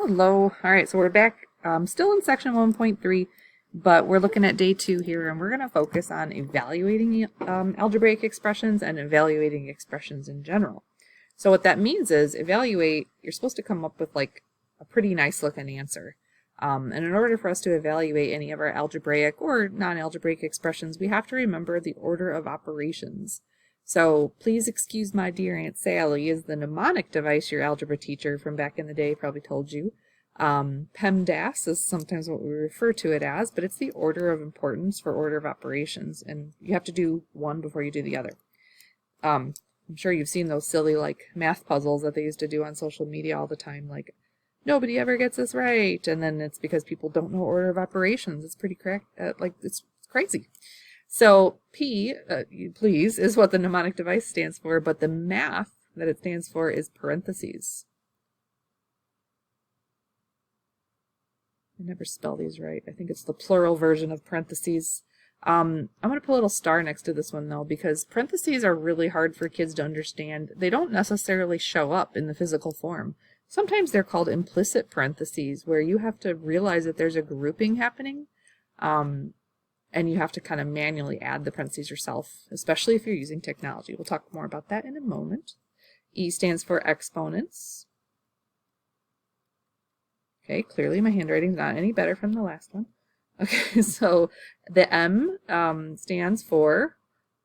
Hello. All right, so we're back still in section 1.3, but we're looking at day 2 here, and we're going to focus on evaluating algebraic expressions and evaluating expressions in general. So what that means is evaluate, you're supposed to come up with like a pretty nice looking answer. And in order for us to evaluate any of our algebraic or non-algebraic expressions, we have to remember the order of operations. So please excuse my dear Aunt Sally is the mnemonic device your algebra teacher from back in the day probably told you. PEMDAS is sometimes what we refer to it as, but it's the order of importance for order of operations, and you have to do one before you do the other. I'm sure you've seen those silly like math puzzles that they used to do on social media all the time, like nobody ever gets this right, and then it's because people don't know order of operations. It's pretty it's crazy. So P, please, is what the mnemonic device stands for, but the math that it stands for is parentheses. I never spell these right. I think it's the plural version of parentheses. I'm going to put a little star next to this one, though, because parentheses are really hard for kids to understand. They don't necessarily show up in the physical form. Sometimes they're called implicit parentheses, where you have to realize that there's a grouping happening. And you have to kind of manually add the parentheses yourself, especially if you're using technology. We'll talk more about that in a moment. E stands for exponents. Okay, clearly my handwriting's not any better from the last one. Okay, so the M stands for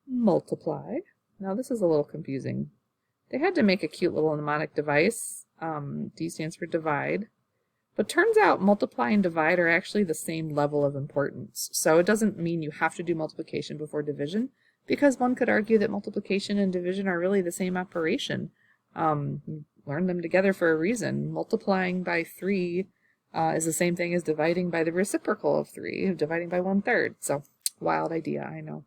multiply. Now this is a little confusing. They had to make a cute little mnemonic device. D stands for divide. But turns out multiply and divide are actually the same level of importance. So it doesn't mean you have to do multiplication before division, because one could argue that multiplication and division are really the same operation. Learn them together for a reason. Multiplying by 3 is the same thing as dividing by the reciprocal of 3, dividing by 1/3. So wild idea, I know.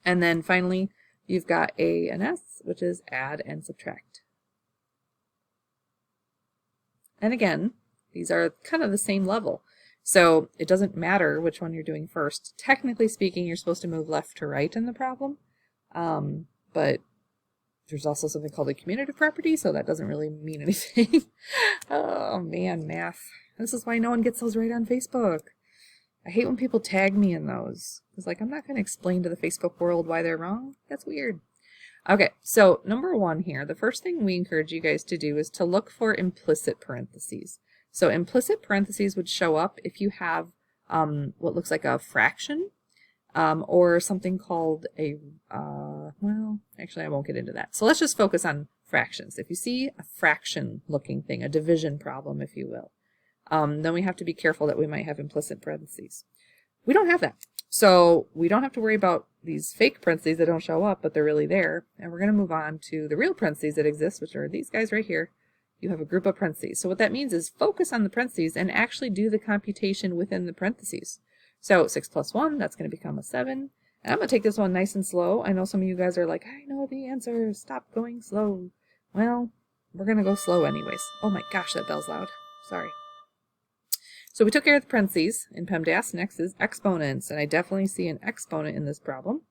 And then finally, you've got A and S, which is add and subtract. And again, these are kind of the same level. So it doesn't matter which one you're doing first. Technically speaking, you're supposed to move left to right in the problem. But there's also something called a commutative property, so that doesn't really mean anything. Oh man, math. This is why no one gets those right on Facebook. I hate when people tag me in those. It's like, I'm not going to explain to the Facebook world why they're wrong. That's weird. Okay, so number 1 here, the first thing we encourage you guys to do is to look for implicit parentheses. So implicit parentheses would show up if you have what looks like a fraction or something called a, well, actually I won't get into that. So let's just focus on fractions. If you see a fraction looking thing, a division problem, if you will, then we have to be careful that we might have implicit parentheses. We don't have that. So we don't have to worry about these fake parentheses that don't show up, but they're really there. And we're going to move on to the real parentheses that exist, which are these guys right here. You have a group of parentheses. So what that means is focus on the parentheses and actually do the computation within the parentheses. So 6 plus 1, that's going to become a 7. And I'm going to take this one nice and slow. I know some of you guys are like, I know the answer. Stop going slow. Well, we're going to go slow anyways. Oh my gosh, that bell's loud. Sorry. So we took care of the parentheses in PEMDAS. Next is exponents. And I definitely see an exponent in this problem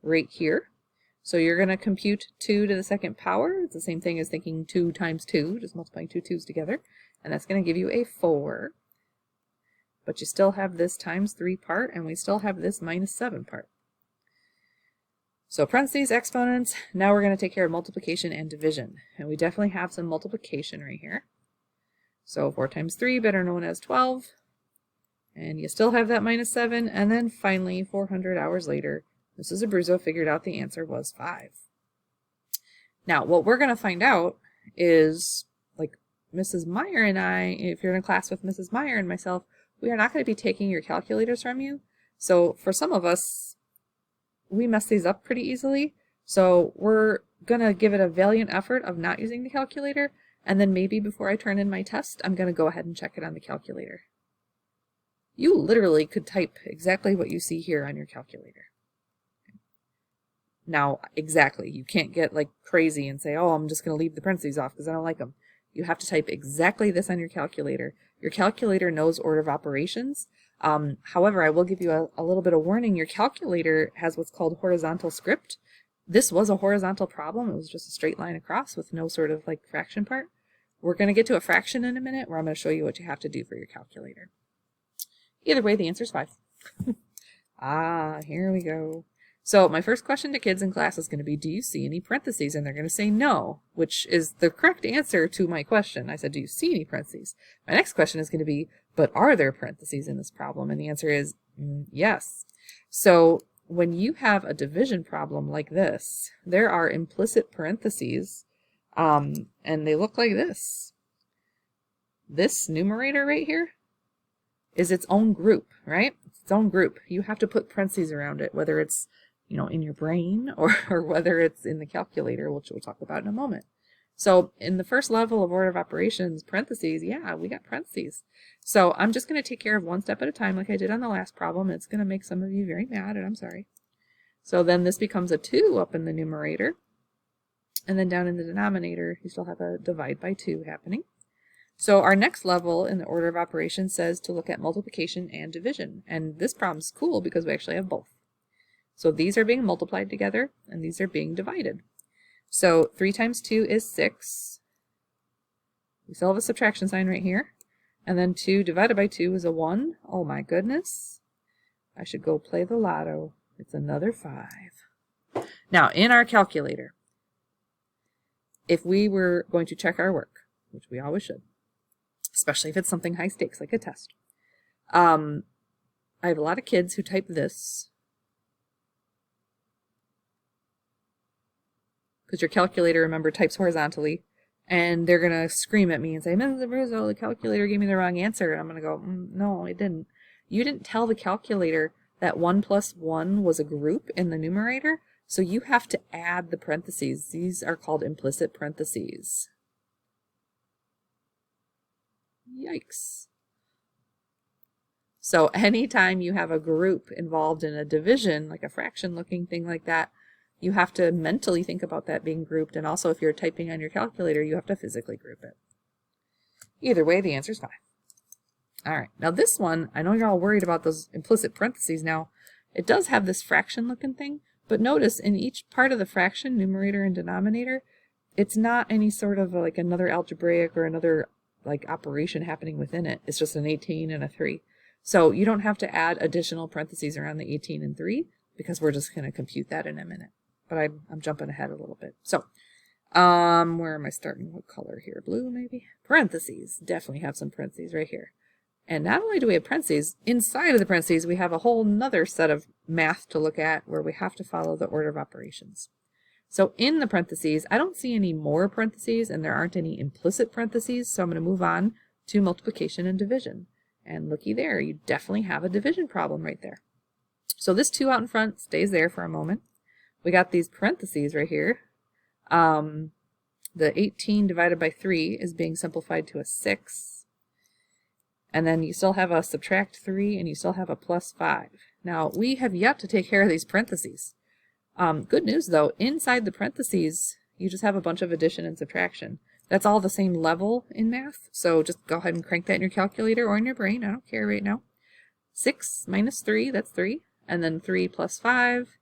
right here. So you're going to compute 2 to the second power. It's the same thing as thinking 2 times 2, just multiplying 2 2's together. And that's going to give you a 4. But you still have this times 3 part, and we still have this minus 7 part. So parentheses, exponents. Now we're going to take care of multiplication and division. And we definitely have some multiplication right here. So 4 times 3, better known as 12. And you still have that minus 7. And then finally, 400 hours later, Mrs. Abruzzo figured out the answer was 5. Now, what we're going to find out is, like Mrs. Meyer and I, if you're in a class with Mrs. Meyer and myself, we are not going to be taking your calculators from you. So for some of us, we mess these up pretty easily. So we're going to give it a valiant effort of not using the calculator. And then maybe before I turn in my test, I'm going to go ahead and check it on the calculator. You literally could type exactly what you see here on your calculator. Now, exactly, you can't get like crazy and say, oh, I'm just going to leave the parentheses off because I don't like them. You have to type exactly this on your calculator. Your calculator knows order of operations. However, I will give you a little bit of warning. Your calculator has what's called horizontal script. This was a horizontal problem. It was just a straight line across with no sort of like fraction part. We're going to get to a fraction in a minute where I'm going to show you what you have to do for your calculator. Either way, the answer is 5. Here we go. So my first question to kids in class is going to be, do you see any parentheses? And they're going to say no, which is the correct answer to my question. I said, do you see any parentheses? My next question is going to be, but are there parentheses in this problem? And the answer is yes. So when you have a division problem like this, there are implicit parentheses, and they look like this. This numerator right here is its own group, right? It's its own group. You have to put parentheses around it, whether it's in your brain or whether it's in the calculator, which we'll talk about in a moment. So in the first level of order of operations, parentheses, yeah, we got parentheses. So I'm just going to take care of one step at a time like I did on the last problem. It's going to make some of you very mad, and I'm sorry. So then this becomes a 2 up in the numerator. And then down in the denominator, you still have a divide by 2 happening. So our next level in the order of operations says to look at multiplication and division. And this problem's cool because we actually have both. So these are being multiplied together, and these are being divided. So 3 times 2 is 6. We still have a subtraction sign right here. And then 2 divided by 2 is a 1. Oh my goodness. I should go play the lotto. It's another 5. Now, in our calculator, if we were going to check our work, which we always should, especially if it's something high stakes like a test, I have a lot of kids who type this, because your calculator, remember, types horizontally, and they're going to scream at me and say, Mrs. Abruzzo, the calculator gave me the wrong answer. And I'm going to go, no, it didn't. You didn't tell the calculator that 1 plus 1 was a group in the numerator, so you have to add the parentheses. These are called implicit parentheses. Yikes. So anytime you have a group involved in a division, like a fraction looking thing like that, you have to mentally think about that being grouped, and also if you're typing on your calculator, you have to physically group it. Either way, the answer is 5. All right, now this one, I know you're all worried about those implicit parentheses. Now, it does have this fraction looking thing, but notice in each part of the fraction, numerator and denominator, it's not any sort of like another algebraic or another like operation happening within it. It's just an 18 and a 3. So you don't have to add additional parentheses around the 18 and 3 because we're just going to compute that in a minute. But I'm jumping ahead a little bit. So, where am I starting? What color here? Blue, maybe? Parentheses. Definitely have some parentheses right here. And not only do we have parentheses, inside of the parentheses, we have a whole nother set of math to look at where we have to follow the order of operations. So in the parentheses, I don't see any more parentheses, and there aren't any implicit parentheses, so I'm going to move on to multiplication and division. And looky there, you definitely have a division problem right there. So this 2 out in front stays there for a moment. We got these parentheses right here. The 18 divided by 3 is being simplified to a 6. And then you still have a subtract 3, and you still have a plus 5. Now, we have yet to take care of these parentheses. Good news, though, inside the parentheses, you just have a bunch of addition and subtraction. That's all the same level in math, so just go ahead and crank that in your calculator or in your brain. I don't care right now. 6 minus 3, that's 3. And then 3 plus 5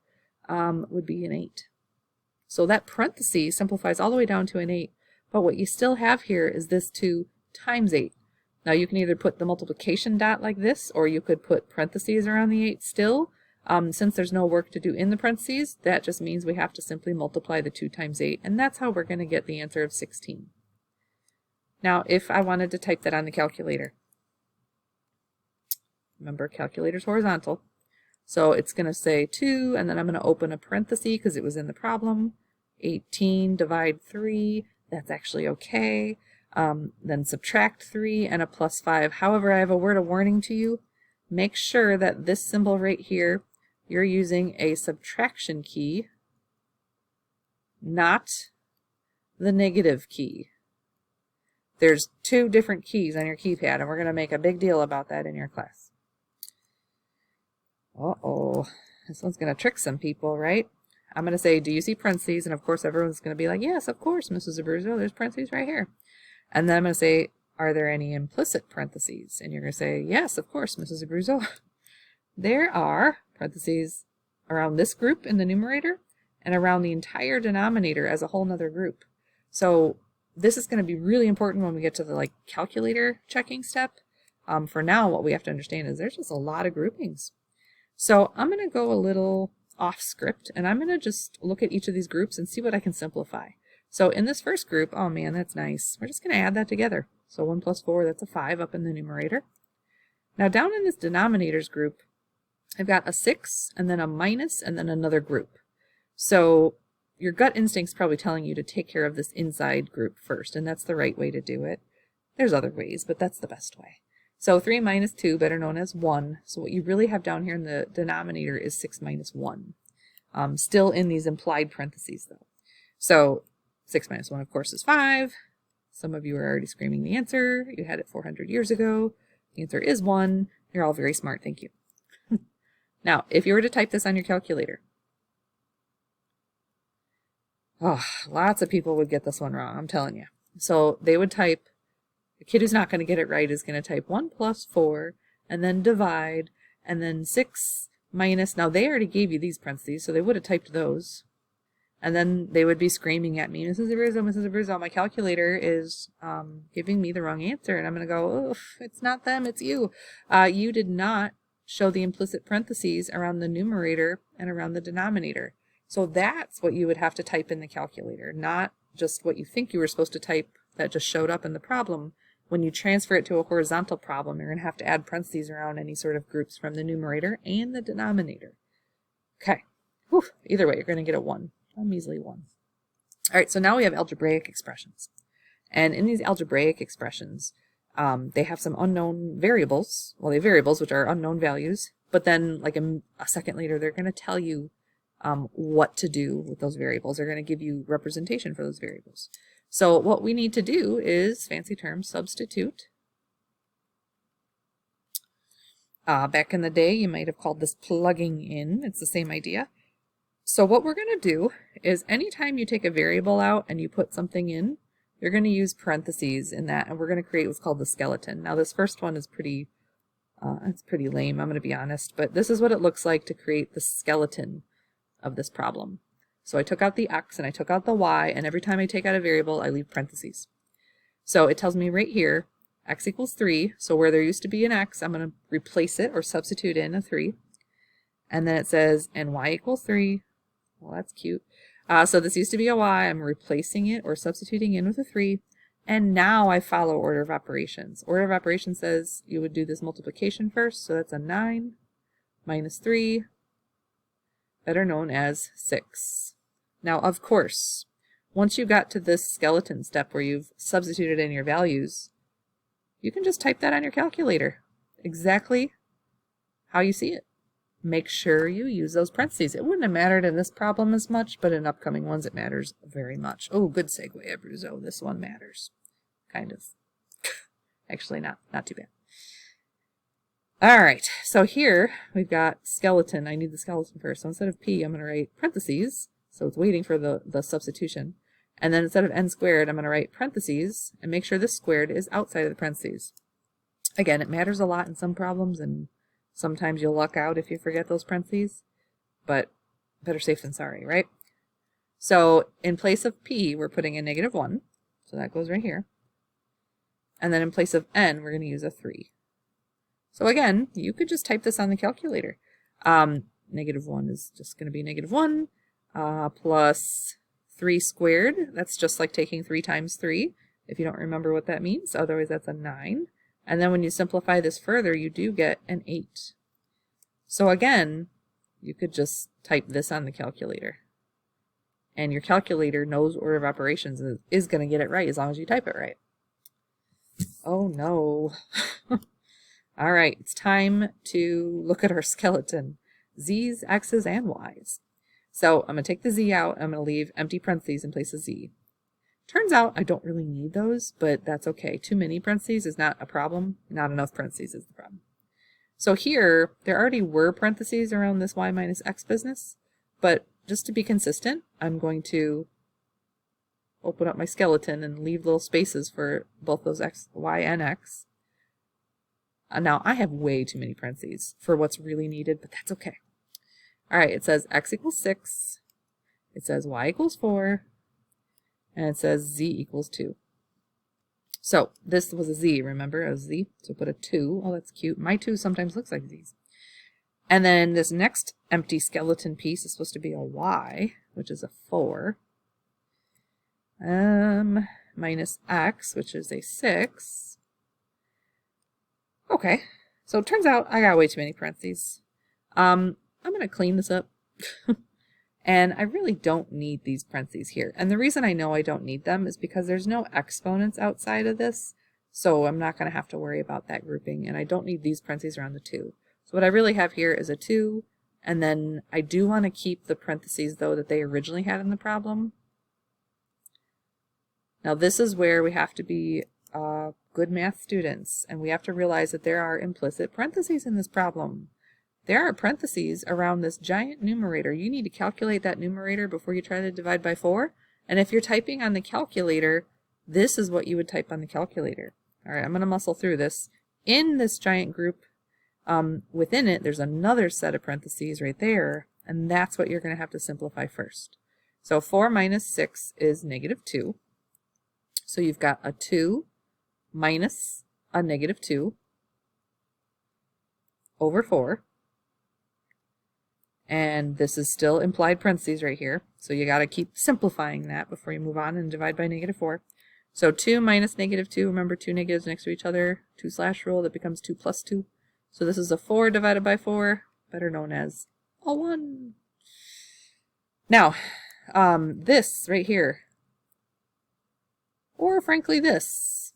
would be an 8. So that parenthesis simplifies all the way down to an 8. But what you still have here is this 2 times 8. Now you can either put the multiplication dot like this, or you could put parentheses around the 8 still. Since there's no work to do in the parentheses, that just means we have to simply multiply the 2 times 8, and that's how we're going to get the answer of 16. Now, if I wanted to type that on the calculator, remember, calculator's horizontal, so it's going to say 2, and then I'm going to open a parenthesis because it was in the problem. 18 divide 3, that's actually okay. Then subtract 3 and a plus 5. However, I have a word of warning to you. Make sure that this symbol right here, you're using a subtraction key, not the negative key. There's 2 different keys on your keypad, and we're going to make a big deal about that in your class. Uh-oh, this one's going to trick some people, right? I'm going to say, do you see parentheses? And of course, everyone's going to be like, yes, of course, Mrs. Abruzzo, there's parentheses right here. And then I'm going to say, are there any implicit parentheses? And you're going to say, yes, of course, Mrs. Abruzzo. There are parentheses around this group in the numerator and around the entire denominator as a whole nother group. So this is going to be really important when we get to the like calculator checking step. For now, what we have to understand is there's just a lot of groupings. So I'm going to go a little off script, and I'm going to just look at each of these groups and see what I can simplify. So in this first group, oh man, that's nice. We're just going to add that together. So 1 plus 4, that's a 5 up in the numerator. Now down in this denominators group, I've got a 6 and then a minus and then another group. So your gut instinct's probably telling you to take care of this inside group first, and that's the right way to do it. There's other ways, but that's the best way. So 3 minus 2, better known as 1. So what you really have down here in the denominator is 6 minus 1. Still in these implied parentheses, though. So 6 minus 1, of course, is 5. Some of you are already screaming the answer. You had it 400 years ago. The answer is 1. You're all very smart. Thank you. Now, if you were to type this on your calculator, oh, lots of people would get this one wrong, I'm telling you. So they would type, the kid who's not going to get it right is going to type 1 plus 4, and then divide, and then 6 minus, now they already gave you these parentheses, so they would have typed those. And then they would be screaming at me, Mrs. Abruzzo, my calculator is giving me the wrong answer. And I'm going to go, oh, it's not them, it's you. You did not show the implicit parentheses around the numerator and around the denominator. So that's what you would have to type in the calculator, not just what you think you were supposed to type that just showed up in the problem. When you transfer it to a horizontal problem, you're going to have to add parentheses around any sort of groups from the numerator and the denominator. Okay. Whew. Either way, you're going to get a 1. A measly 1. All right, so now we have algebraic expressions. And in these algebraic expressions, they have some unknown variables. Well, they have variables, which are unknown values. But then, like a second later, they're going to tell you what to do with those variables. They're going to give you representation for those variables. So what we need to do is, fancy term, substitute. Back in the day, you might have called this plugging in. It's the same idea. So what we're going to do is anytime you take a variable out and you put something in, you're going to use parentheses in that, and we're going to create what's called the skeleton. Now this first one is pretty lame, I'm going to be honest, but this is what it looks like to create the skeleton of this problem. So I took out the x and I took out the y, and every time I take out a variable, I leave parentheses. So it tells me right here, x equals 3, so where there used to be an x, I'm going to replace it or substitute in a 3. And then it says, and y equals 3. Well, that's cute. So this used to be a y. I'm replacing it or substituting in with a 3. And now I follow order of operations. Order of operations says you would do this multiplication first. So that's a 9 minus 3, better known as 6. Now, of course, once you got to this skeleton step where you've substituted in your values, you can just type that on your calculator. Exactly how you see it. Make sure you use those parentheses. It wouldn't have mattered in this problem as much, but in upcoming ones it matters very much. Oh, good segue, Abruzzo. This one matters. Kind of. Actually, not too bad. All right, so here we've got skeleton. I need the skeleton first. So instead of P, I'm going to write parentheses. So it's waiting for the substitution. And then instead of n squared, I'm going to write parentheses and make sure this squared is outside of the parentheses. Again, it matters a lot in some problems, and sometimes you'll luck out if you forget those parentheses, but better safe than sorry, right? So in place of P, we're putting a -1, so that goes right here. And then in place of n, we're going to use a 3. So again, you could just type this on the calculator. -1 is just going to be -1 plus 3 squared. That's just like taking 3 times 3, if you don't remember what that means. Otherwise, that's a 9. And then when you simplify this further, you do get an 8. So again, you could just type this on the calculator. And your calculator knows order of operations and is going to get it right as long as you type it right. Oh no. All right, it's time to look at our skeleton. Z's, X's, and Y's. So I'm going to take the Z out. I'm going to leave empty parentheses in place of Z. Turns out I don't really need those, but that's okay. Too many parentheses is not a problem. Not enough parentheses is the problem. So here, there already were parentheses around this y minus x business, but just to be consistent, I'm going to open up my skeleton and leave little spaces for both those x, y, and x. Now, I have way too many parentheses for what's really needed, but that's okay. All right, it says x equals 6. It says y equals 4. And it says z equals 2. So this was a z, remember? A z. So put a 2. Oh, that's cute. My 2 sometimes looks like z's. And then this next empty skeleton piece is supposed to be a y, which is a 4. Minus x, which is a 6. Okay, so it turns out I got way too many parentheses. I'm going to clean this up. And I really don't need these parentheses here. And the reason I know I don't need them is because there's no exponents outside of this. So I'm not going to have to worry about that grouping. And I don't need these parentheses around the 2. So what I really have here is a 2. And then I do want to keep the parentheses, though, that they originally had in the problem. Now this is where we have to be good math students. And we have to realize that there are implicit parentheses in this problem. There are parentheses around this giant numerator. You need to calculate that numerator before you try to divide by 4. And if you're typing on the calculator, this is what you would type on the calculator. All right, I'm going to muscle through this. In this giant group, within it, there's another set of parentheses right there, and that's what you're going to have to simplify first. So 4 minus 6 is negative 2. So you've got a 2 minus a negative 2 over 4. And this is still implied parentheses right here. So you got to keep simplifying that before you move on and divide by negative 4. So 2 minus negative 2, remember 2 negatives next to each other, 2/ rule, that becomes 2 plus 2. So this is a 4 divided by 4, better known as a 1. Now, this right here, or frankly this,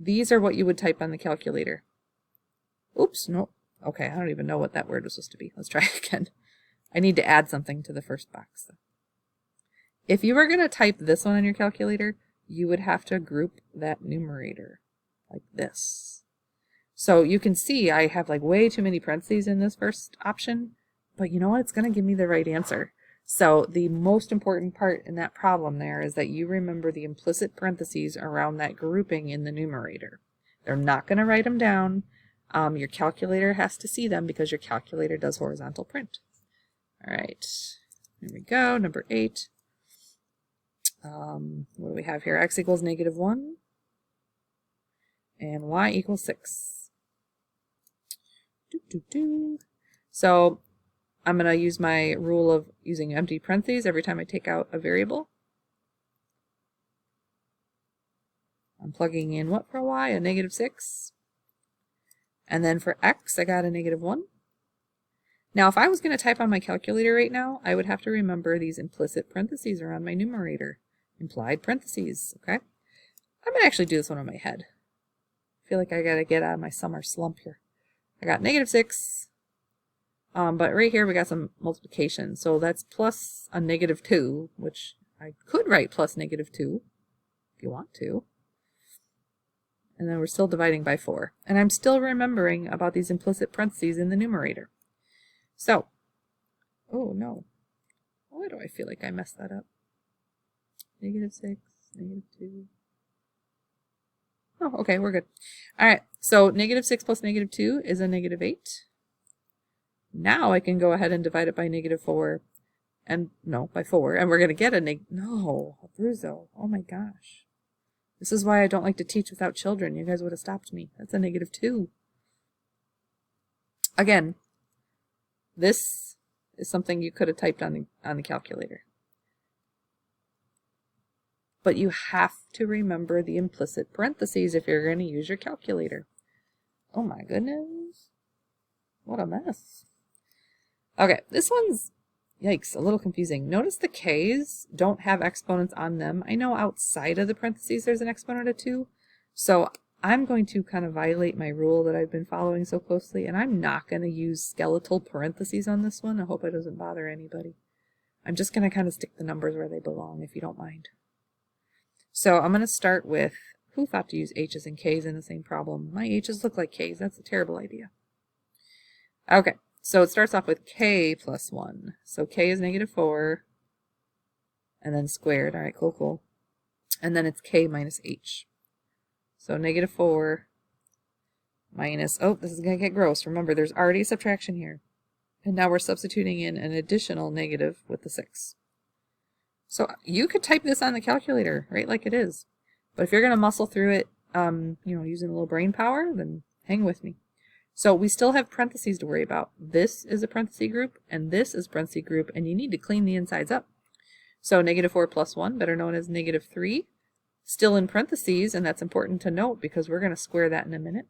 these are what you would type on the calculator. Oops, no. Okay, I don't even know what that word was supposed to be. Let's try again. I need to add something to the first box. If you were going to type this one on your calculator, you would have to group that numerator like this. So you can see I have like way too many parentheses in this first option, but you know what? It's going to give me the right answer. So the most important part in that problem there is that you remember the implicit parentheses around that grouping in the numerator. They're not going to write them down. Your calculator has to see them because your calculator does horizontal print. All right, here we go, number 8. What do we have here? X equals negative 1 and y equals 6. So I'm going to use my rule of using empty parentheses every time I take out a variable. I'm plugging in what for y? A negative 6. And then for x, I got a negative 1. Now, if I was going to type on my calculator right now, I would have to remember these implicit parentheses around my numerator. Implied parentheses, okay? I'm going to actually do this one on my head. I feel like I got to get out of my summer slump here. I got negative 6. But right here we got some multiplication. So that's plus a negative 2, which I could write plus negative 2 if you want to. And then we're still dividing by 4. And I'm still remembering about these implicit parentheses in the numerator. So, oh no. Why do I feel like I messed that up? Negative 6, negative 2. Oh, okay, we're good. All right, so negative 6 plus negative 2 is a negative 8. Now I can go ahead and divide it by negative 4. And, no, by 4. And we're going to get a no, Abruzzo. Oh my gosh. This is why I don't like to teach without children. You guys would have stopped me. That's a negative 2. Again, this is something you could have typed on the calculator. But you have to remember the implicit parentheses if you're going to use your calculator. Oh my goodness. What a mess. Okay, this one's, yikes, a little confusing. Notice the k's don't have exponents on them. I know outside of the parentheses there's an exponent of 2. So I'm going to kind of violate my rule that I've been following so closely, and I'm not going to use skeletal parentheses on this one. I hope it doesn't bother anybody. I'm just going to kind of stick the numbers where they belong, if you don't mind. So I'm going to start with, who thought to use h's and k's in the same problem? My h's look like k's. That's a terrible idea. Okay, so it starts off with k plus 1. So k is negative 4, and then squared. All right, cool. And then it's k minus h. So negative 4 minus, oh, this is going to get gross. Remember, there's already a subtraction here. And now we're substituting in an additional negative with the 6. So you could type this on the calculator, right, like it is. But if you're going to muscle through it, using a little brain power, then hang with me. So we still have parentheses to worry about. This is a parenthesis group, and this is a parenthesis group, and you need to clean the insides up. So -4 plus 1, better known as -3, still in parentheses, and that's important to note because we're going to square that in a minute.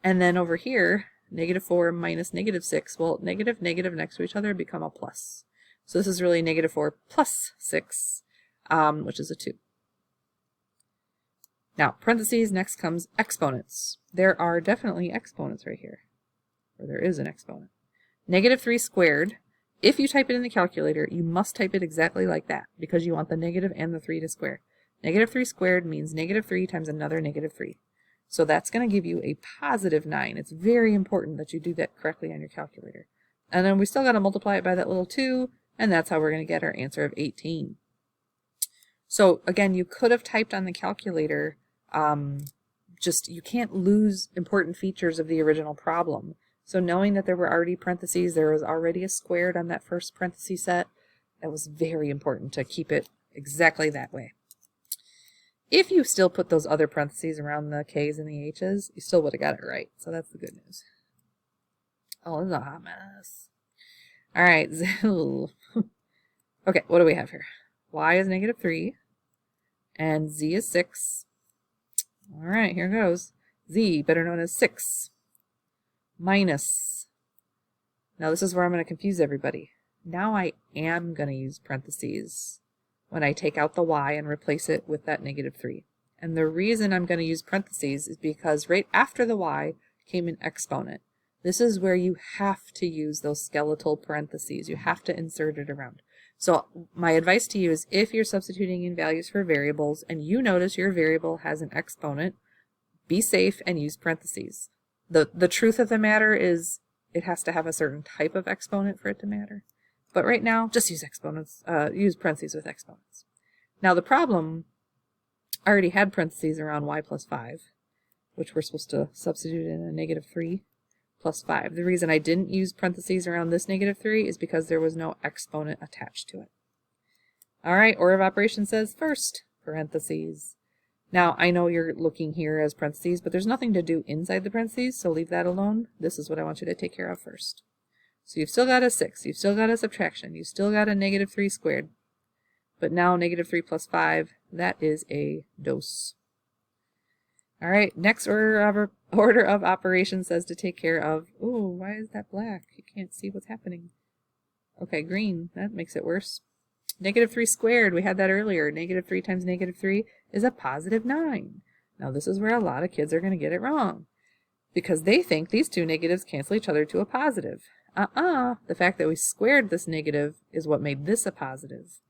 And then over here, -4 minus -6, well, negative next to each other become a plus. So this is really -4 plus 6, which is a 2. Now, parentheses, next comes exponents. There are definitely exponents right here, or there is an exponent. -3 squared, if you type it in the calculator, you must type it exactly like that, because you want the negative and the 3 to square. -3 squared means -3 times another -3. So that's going to give you a positive 9. It's very important that you do that correctly on your calculator. And then we still got to multiply it by that little 2, and that's how we're going to get our answer of 18. So again, you could have typed on the calculator, you can't lose important features of the original problem. So knowing that there were already parentheses, there was already a squared on that first parenthesis set, that was very important to keep it exactly that way. If you still put those other parentheses around the K's and the H's, you still would have got it right. So that's the good news. Oh, this is a hot mess. All right. Okay, what do we have here? Y is -3, and Z is 6. All right, here goes. Z, better known as 6, minus. Now this is where I'm going to confuse everybody. Now I am going to use parentheses when I take out the Y and replace it with that -3. And the reason I'm going to use parentheses is because right after the Y came an exponent. This is where you have to use those skeletal parentheses. You have to insert it around. So my advice to you is if you're substituting in values for variables and you notice your variable has an exponent, be safe and use parentheses. The truth of the matter is it has to have a certain type of exponent for it to matter. But right now, just use exponents. Use parentheses with exponents. Now the problem already had parentheses around y plus 5, which we're supposed to substitute in a -3 plus 5. The reason I didn't use parentheses around this -3 is because there was no exponent attached to it. All right, order of operations says first, parentheses. Now, I know you're looking here as parentheses, but there's nothing to do inside the parentheses, so leave that alone. This is what I want you to take care of first. So you've still got a 6, you've still got a subtraction, you've still got a -3 squared. But now -3 plus 5, that is a dose. All right, next order of operations says to take care of, ooh, why is that black? You can't see what's happening. Okay, green, that makes it worse. -3 squared, we had that earlier. -3 times -3 is a positive 9. Now this is where a lot of kids are going to get it wrong, because they think these two negatives cancel each other to a positive. The fact that we squared this negative is what made this a positive.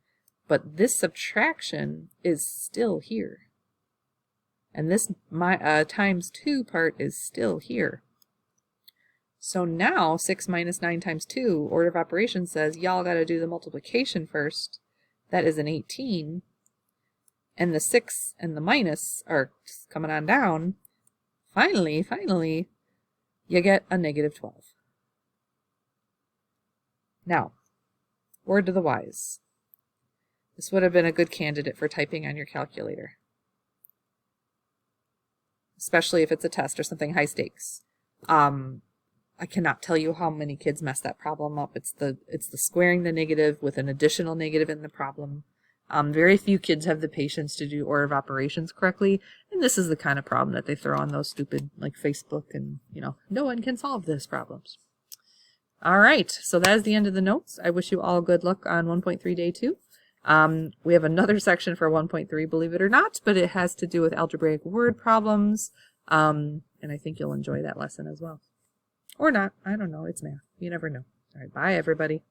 But this subtraction is still here. And this times 2 part is still here. So now 6 minus 9 times 2, order of operations says y'all got to do the multiplication first. That is an 18. And the 6 and the minus are coming on down. Finally, you get a -12. Now, word to the wise. This would have been a good candidate for typing on your calculator, especially if it's a test or something high stakes. I cannot tell you how many kids mess that problem up. It's the squaring the negative with an additional negative in the problem. Very few kids have the patience to do order of operations correctly, and this is the kind of problem that they throw on those stupid like Facebook and no one can solve this problems. All right, so that is the end of the notes. I wish you all good luck on 1.3 day 2. We have another section for 1.3, believe it or not, but it has to do with algebraic word problems, and I think you'll enjoy that lesson as well. Or not, I don't know, it's math. You never know. All right, bye everybody.